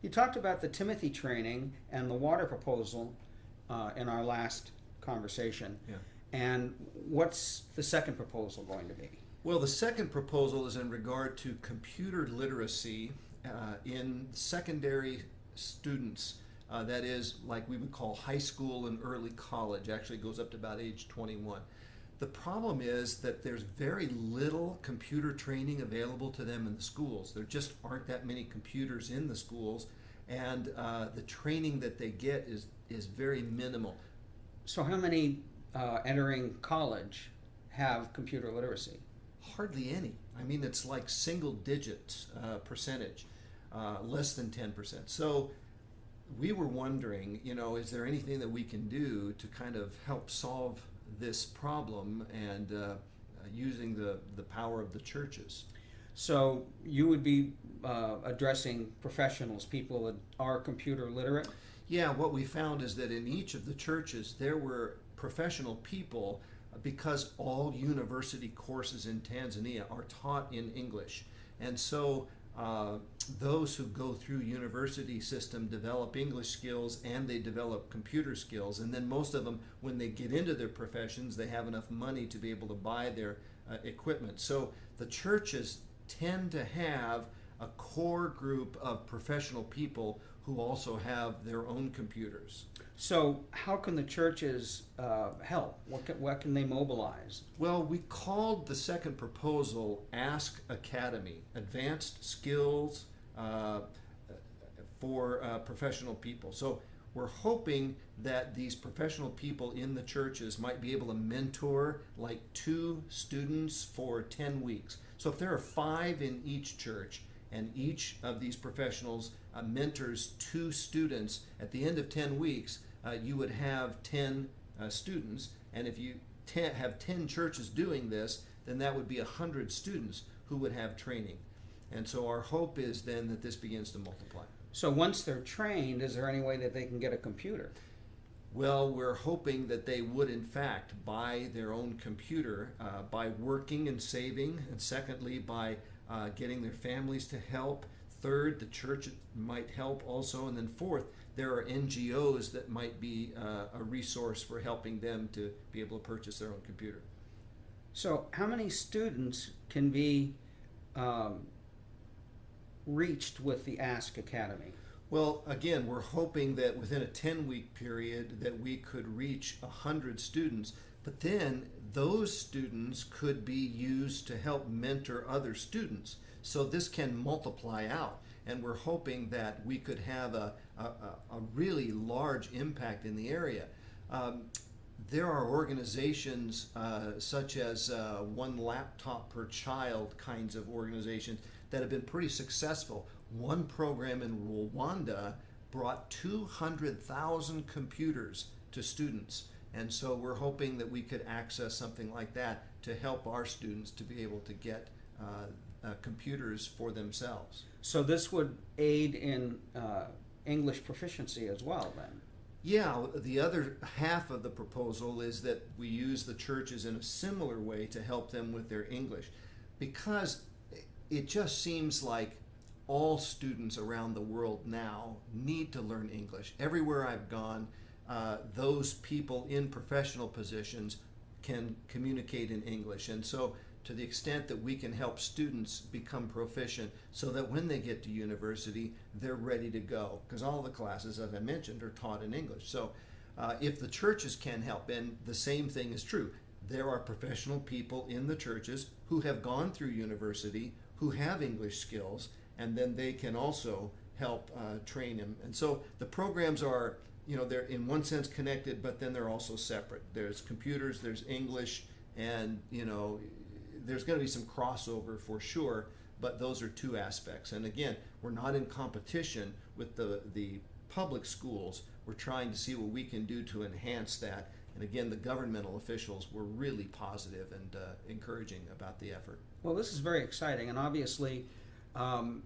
You talked about the Timothy training and the water proposal in our last conversation. Yeah. And what's the second proposal going to be? Well, the second proposal is in regard to computer literacy in secondary students. That is, like we would call high school and early college. Actually, it goes up to about age 21. The problem is that there's very little computer training available to them in the schools. There just aren't that many computers in the schools, and the training that they get is very minimal. So how many entering college have computer literacy? Hardly any. I mean, it's like single digit percentage, less than 10%. So we were wondering, is there anything that we can do to kind of help solve this problem and using the power of the churches? So you would be addressing professionals, people that are computer literate? Yeah, what we found is that in each of the churches there were professional people because all university courses in Tanzania are taught in English. And so those who go through university system develop English skills and they develop computer skills. And then most of them, when they get into their professions, they have enough money to be able to buy their equipment. So the churches tend to have a core group of professional people who also have their own computers. So how can the churches help? What can they mobilize? Well, we called the second proposal Ask Academy, Advanced Skills for Professional People. So we're hoping that these professional people in the churches might be able to mentor like 2 students for 10 weeks. So if there are 5 in each church, and each of these professionals mentors 2 students, at the end of 10 weeks, you would have 10 students. And if you have 10 churches doing this, then that would be 100 students who would have training. And so our hope is then that this begins to multiply. So once they're trained, is there any way that they can get a computer? Well, we're hoping that they would in fact buy their own computer by working and saving, and secondly by getting their families to help. Third, the church might help also. And then fourth, there are NGOs that might be a resource for helping them to be able to purchase their own computer. So how many students can be reached with the Ask Academy? Well, again, we're hoping that within a 10-week period that we could reach 100 students, but then those students could be used to help mentor other students. So this can multiply out, and we're hoping that we could have a really large impact in the area. There are organizations such as one laptop per child kinds of organizations that have been pretty successful. One program in Rwanda brought 200,000 computers to students. And so we're hoping that we could access something like that to help our students to be able to get computers for themselves. So this would aid in English proficiency as well then? Yeah, the other half of the proposal is that we use the churches in a similar way to help them with their English, because it just seems like all students around the world now need to learn English. Everywhere I've gone, those people in professional positions can communicate in English. And so to the extent that we can help students become proficient so that when they get to university, they're ready to go. Because all the classes, as I mentioned, are taught in English. So if the churches can help, and the same thing is true, there are professional people in the churches who have gone through university, who have English skills, and then they can also help train them. And so the programs are, they're in one sense connected, but then they're also separate. There's computers, there's English, and there's going to be some crossover for sure, but those are 2 aspects. And again, we're not in competition with the public schools. We're trying to see what we can do to enhance that. And again, the governmental officials were really positive and encouraging about the effort. Well, this is very exciting, and obviously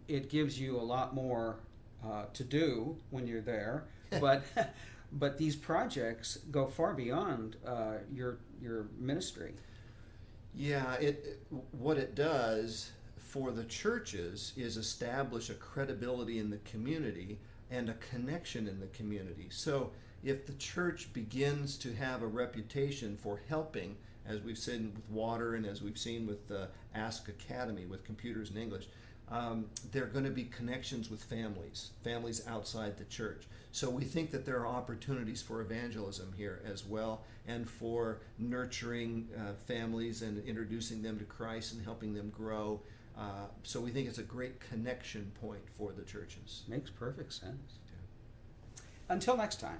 it gives you a lot more to do when you're there, but these projects go far beyond your ministry. Yeah, what it does for the churches is establish a credibility in the community and a connection in the community. So if the church begins to have a reputation for helping, as we've seen with water and as we've seen with Ask Academy with computers and English, there are going to be connections with families outside the church. So we think that there are opportunities for evangelism here as well, and for nurturing families and introducing them to Christ and helping them grow. So we think it's a great connection point for the churches. Makes perfect sense. Until next time.